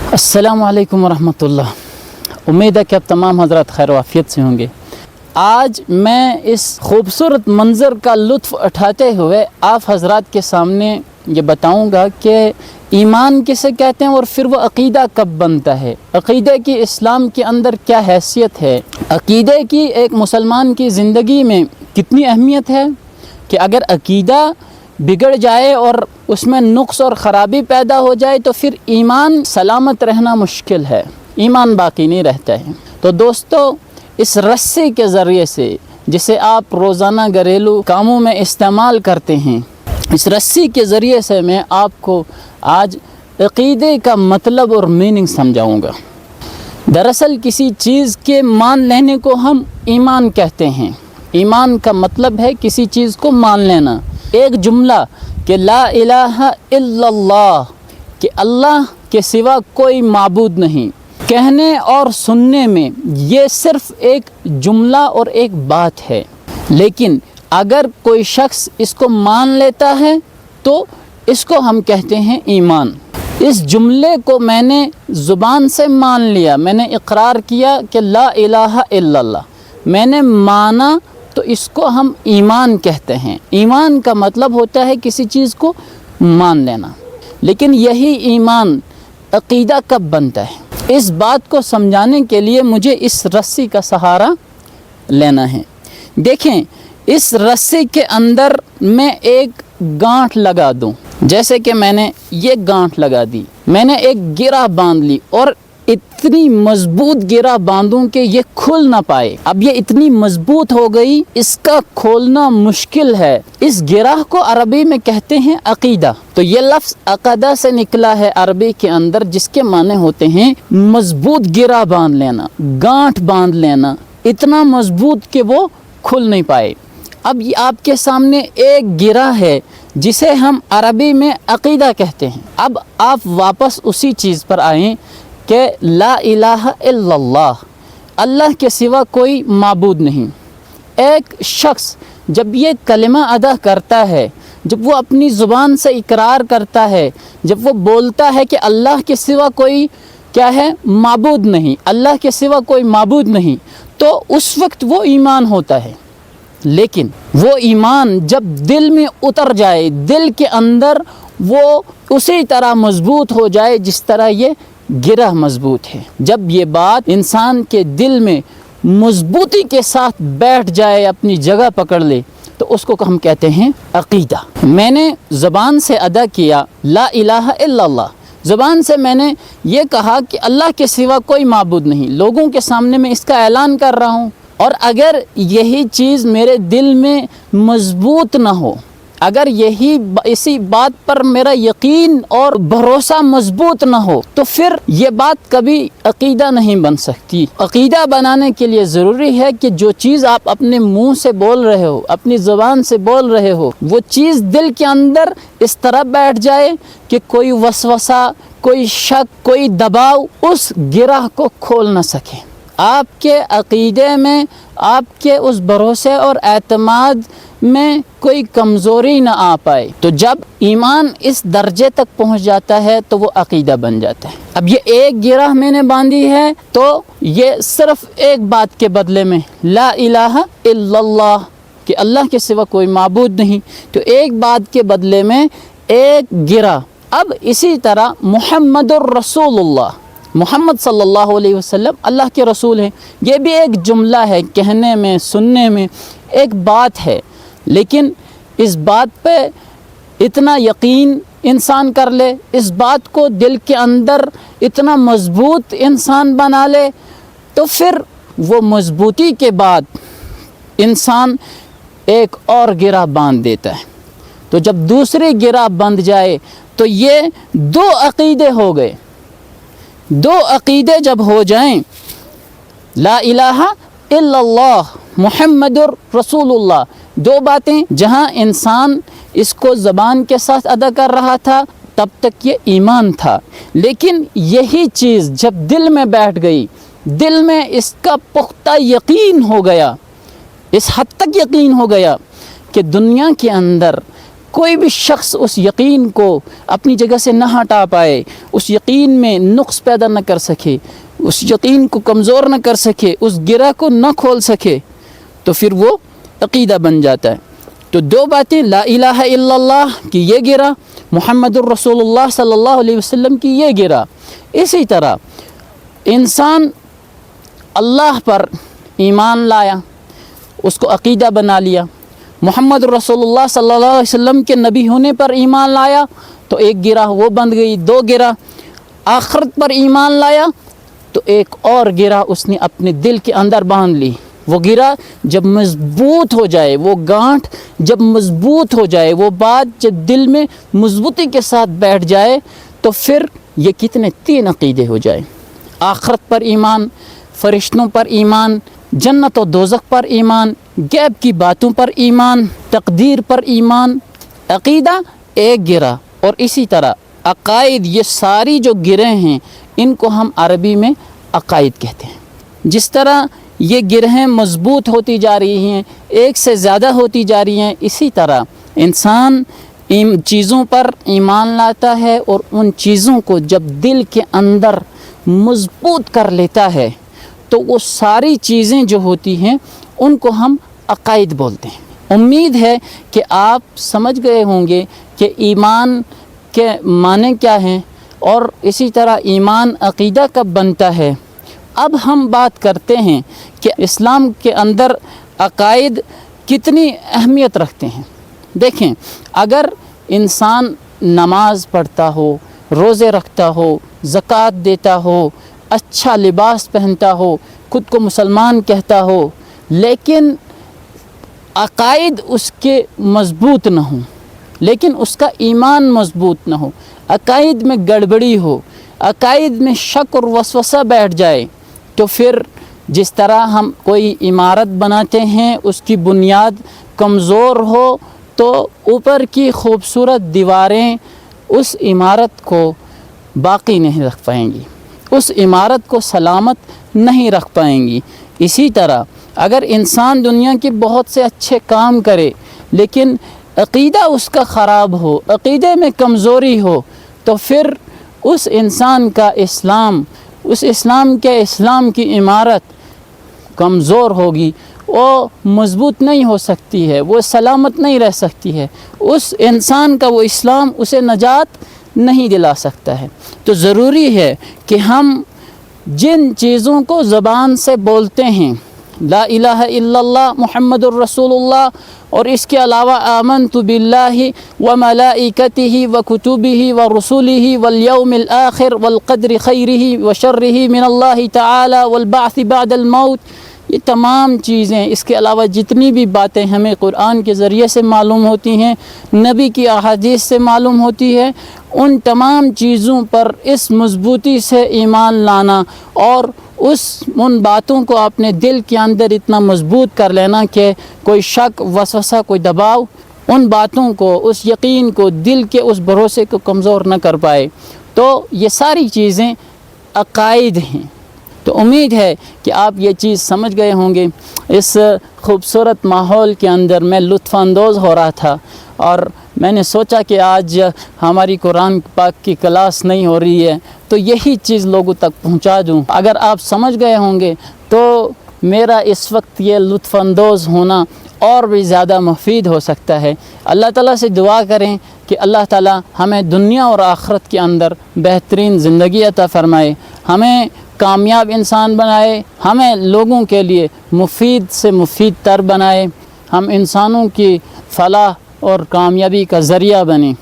अस्सलाम वालेकुम वरहमतुल्लाह। उम्मीद है कि अब तमाम हज़रात खैर वाफ़ियत से होंगे। आज मैं इस खूबसूरत मंज़र का लुत्फ़ उठाते हुए आप हज़रात के सामने ये बताऊंगा कि ईमान किसे कहते हैं और फिर वो अक़ीदा कब बनता है, अक़ीदे की इस्लाम के अंदर क्या हैसियत है, अक़ीदे की एक मुसलमान की ज़िंदगी में कितनी अहमियत है कि अगर अक़ीदा बिगड़ जाए और उसमें नुक्स और ख़राबी पैदा हो जाए तो फिर ईमान सलामत रहना मुश्किल है, ईमान बाकी नहीं रहता है। तो दोस्तों, इस रस्सी के ज़रिए से जिसे आप रोज़ाना घरेलू कामों में इस्तेमाल करते हैं, इस रस्सी के ज़रिए से मैं आपको आज अक़ीदे का मतलब और मीनिंग समझाऊंगा। दरअसल किसी चीज़ के मान लेने को हम ईमान कहते हैं। ईमान का मतलब है किसी चीज़ को मान लेना। एक जुमला कि ला इलाहा इल्लल्लाह, कि अल्लाह के सिवा कोई माबूद नहीं, कहने और सुनने में ये सिर्फ़ एक जुमला और एक बात है, लेकिन अगर कोई शख्स इसको मान लेता है तो इसको हम कहते हैं ईमान। इस जुमले को मैंने ज़ुबान से मान लिया, मैंने इक़रार किया कि ला इलाहा इल्लल्लाह, मैंने माना, तो इसको हम ईमान कहते हैं। ईमान का मतलब होता है किसी चीज़ को मान लेना। लेकिन यही ईमान अक़ीदा कब बनता है, इस बात को समझाने के लिए मुझे इस रस्सी का सहारा लेना है। देखें, इस रस्सी के अंदर मैं एक गांठ लगा दूं, जैसे कि मैंने ये गांठ लगा दी, मैंने एक गिरा बांध ली और इतनी मजबूत गिरा बांधूं कि ये खुल ना पाए। अब ये इतनी मजबूत हो गई, इसका खोलना मुश्किल है। इस गिराह को अरबी में कहते हैं अक़ीदा। तो ये लफ्ज़ अक़दा से निकला है अरबी के अंदर, जिसके माने होते हैं मजबूत गिरा बांध लेना, गांठ बांध लेना, इतना मजबूत कि वो खुल नहीं पाए। अब ये आपके सामने एक गिरा है जिसे हम अरबी में अक़ीदा कहते हैं। अब आप वापस उसी चीज़ पर आएँ कि ला इलाहा इल्लल्लाह, अल्लाह के सिवा कोई माबूद नहीं। एक शख्स जब ये कलिमा अदा करता है, जब वो अपनी ज़ुबान से इकरार करता है, जब वो बोलता है कि अल्लाह के सिवा कोई क्या है, माबूद नहीं, अल्लाह के सिवा कोई माबूद नहीं, तो उस वक्त वो ईमान होता है। लेकिन वो ईमान जब दिल में उतर जाए, दिल के अंदर वो उसी तरह मजबूत हो जाए जिस तरह ये गिरा मजबूत है, जब ये बात इंसान के दिल में मजबूती के साथ बैठ जाए, अपनी जगह पकड़ ले, तो उसको हम कहते हैं अक़ीदा। मैंने ज़बान से अदा किया ला इलाहा इल्लल्लाह, ज़बान से मैंने ये कहा कि अल्लाह के सिवा कोई माबूद नहीं, लोगों के सामने मैं इसका ऐलान कर रहा हूँ। और अगर यही चीज़ मेरे दिल में मजबूत ना हो, अगर इसी बात पर मेरा यकीन और भरोसा मजबूत ना हो, तो फिर ये बात कभी अक़ीदा नहीं बन सकती। अक़ीदा बनाने के लिए ज़रूरी है कि जो चीज़ आप अपने मुंह से बोल रहे हो, अपनी ज़ुबान से बोल रहे हो, वो चीज़ दिल के अंदर इस तरह बैठ जाए कि कोई वसवसा, कोई शक, कोई दबाव उस गिराह को खोल ना सके। आपके अक़ीदे में, आपके उस भरोसे और एतमाद में कोई कमज़ोरी ना आ पाए। तो जब ईमान इस दर्जे तक पहुंच जाता है तो वो अक़ीदा बन जाता है। अब ये एक गिराह मैंने बांधी है, तो ये सिर्फ़ एक बात के बदले में ला इलाहा इल्लल्लाह, कि अल्लाह के सिवा कोई माबूद नहीं, तो एक बात के बदले में एक गिरा। अब इसी तरह मुहम्मदुर रसूलुल्लाह, मोहम्मद सल्लल्लाहु अलैहि वसल्लम अल्लाह के रसूल हैं, ये भी एक जुमला है, कहने में, सुनने में एक बात है, लेकिन इस बात पे इतना यकीन इंसान कर ले, इस बात को दिल के अंदर इतना मजबूत इंसान बना ले, तो फिर वो मजबूती के बाद इंसान एक और गिरा बांध देता है। तो जब दूसरी गिरा बंध जाए तो ये दो अक़ीदे हो गए। दो अक़ीदे जब हो जाएं, ला इलाहा इल्लल्लाह मुहम्मदुर रसूलुल्लाह, दो बातें, जहां इंसान इसको ज़बान के साथ अदा कर रहा था तब तक ये ईमान था, लेकिन यही चीज़ जब दिल में बैठ गई, दिल में इसका पुख्ता यकीन हो गया, इस हद तक यकीन हो गया कि दुनिया के अंदर کوئی بھی شخص اس یقین کو اپنی جگہ سے نہ ہٹا پائے، اس یقین میں نقص پیدا نہ کر سکے، اس یقین کو کمزور نہ کر سکے، اس گرہ کو نہ کھول سکے، تو پھر وہ عقیدہ بن جاتا ہے۔ تو دو باتیں، لا الہ الا اللہ کی یہ گرہ، محمد الرسول اللہ صلی اللہ علیہ وسلم کی یہ گرہ۔ اسی طرح انسان اللہ پر ایمان لایا، اس کو عقیدہ بنا لیا، محمد رسول اللہ صلی اللہ علیہ وسلم کے نبی ہونے پر ایمان لایا تو ایک گرہ وہ بند گئی، دو گرہ۔ آخرت پر ایمان لایا تو ایک اور گرہ اس نے اپنے دل کے اندر باندھ لی۔ وہ گرہ جب مضبوط ہو جائے، وہ گانٹھ جب مضبوط ہو جائے، وہ بات جب دل میں مضبوطی کے ساتھ بیٹھ جائے تو پھر یہ کتنے تین عقیدے ہو جائیں، آخرت پر ایمان، فرشتوں پر ایمان، جنت و دوزخ پر ایمان، غیب کی باتوں پر ایمان، تقدیر پر ایمان۔ عقیدہ ایک گرہ، اور اسی طرح عقائد، یہ ساری جو گرہیں ہیں ان کو ہم عربی میں عقائد کہتے ہیں۔ جس طرح یہ گرہیں مضبوط ہوتی جا رہی ہیں، ایک سے زیادہ ہوتی جا رہی ہیں، اسی طرح انسان ان چیزوں پر ایمان لاتا ہے اور ان چیزوں کو جب دل کے اندر مضبوط کر لیتا ہے تو وہ ساری چیزیں جو ہوتی ہیں ان کو ہم عقائد بولتے ہیں۔ امید ہے کہ آپ سمجھ گئے ہوں گے کہ ایمان کے معنی کیا ہیں اور اسی طرح ایمان عقیدہ کب بنتا ہے۔ اب ہم بات کرتے ہیں کہ اسلام کے اندر عقائد کتنی اہمیت رکھتے ہیں۔ دیکھیں، اگر انسان نماز پڑھتا ہو، روزے رکھتا ہو، زکوٰۃ دیتا ہو، اچھا لباس پہنتا ہو، خود کو مسلمان کہتا ہو، لیکن عقائد اس کے مضبوط نہ ہوں، لیکن اس کا ایمان مضبوط نہ ہو، عقائد میں گڑبڑی ہو، عقائد میں شک اور وسوسہ بیٹھ جائے، تو پھر جس طرح ہم کوئی عمارت بناتے ہیں اس کی بنیاد کمزور ہو تو اوپر کی خوبصورت دیواریں اس عمارت کو باقی نہیں رکھ پائیں گی، اس عمارت کو سلامت نہیں رکھ پائیں گی۔ اسی طرح اگر انسان دنیا کے بہت سے اچھے کام کرے لیکن عقیدہ اس کا خراب ہو، عقیدے میں کمزوری ہو، تو پھر اس انسان کا اسلام، اس اسلام کی عمارت کمزور ہوگی، وہ مضبوط نہیں ہو سکتی ہے، وہ سلامت نہیں رہ سکتی ہے، اس انسان کا وہ اسلام اسے نجات نہیں دلا سکتا ہے۔ تو ضروری ہے کہ ہم جن چیزوں کو زبان سے بولتے ہیں، لا الہ الا اللہ محمد الرسول اللہ، اور اس کے علاوہ آمنت باللہ وملائکتہ وکتبہ ورسلہ والیوم الآخر والقدر خیرہ وشرہ من اللہ تعالی والبعث بعد الموت، یہ تمام چیزیں، اس کے علاوہ جتنی بھی باتیں ہمیں قرآن کے ذریعے سے معلوم ہوتی ہیں، نبی کی احادیث سے معلوم ہوتی ہے، ان تمام چیزوں پر اس مضبوطی سے ایمان لانا اور ان باتوں کو اپنے دل کے اندر اتنا مضبوط کر لینا کہ کوئی شک، وسوسہ، کوئی دباؤ ان باتوں کو، اس یقین کو، دل کے اس بھروسے کو کمزور نہ کر پائے۔ تو یہ ساری چیزیں عقائد ہیں۔ تو امید ہے کہ آپ یہ چیز سمجھ گئے ہوں گے۔ اس خوبصورت ماحول کے اندر میں لطف اندوز ہو رہا تھا اور میں نے سوچا کہ آج ہماری قرآن پاک کی کلاس نہیں ہو رہی ہے تو یہی چیز لوگوں تک پہنچا دوں۔ اگر آپ سمجھ گئے ہوں گے تو میرا اس وقت یہ لطف اندوز ہونا اور بھی زیادہ مفید ہو سکتا ہے۔ اللہ تعالیٰ سے دعا کریں کہ اللہ تعالیٰ ہمیں دنیا اور آخرت کے اندر بہترین زندگی عطا فرمائے، ہمیں کامیاب انسان بنائے، ہمیں لوگوں کے لیے مفید سے مفید تر بنائے، ہم انسانوں کی فلاح اور کامیابی کا ذریعہ بنیں۔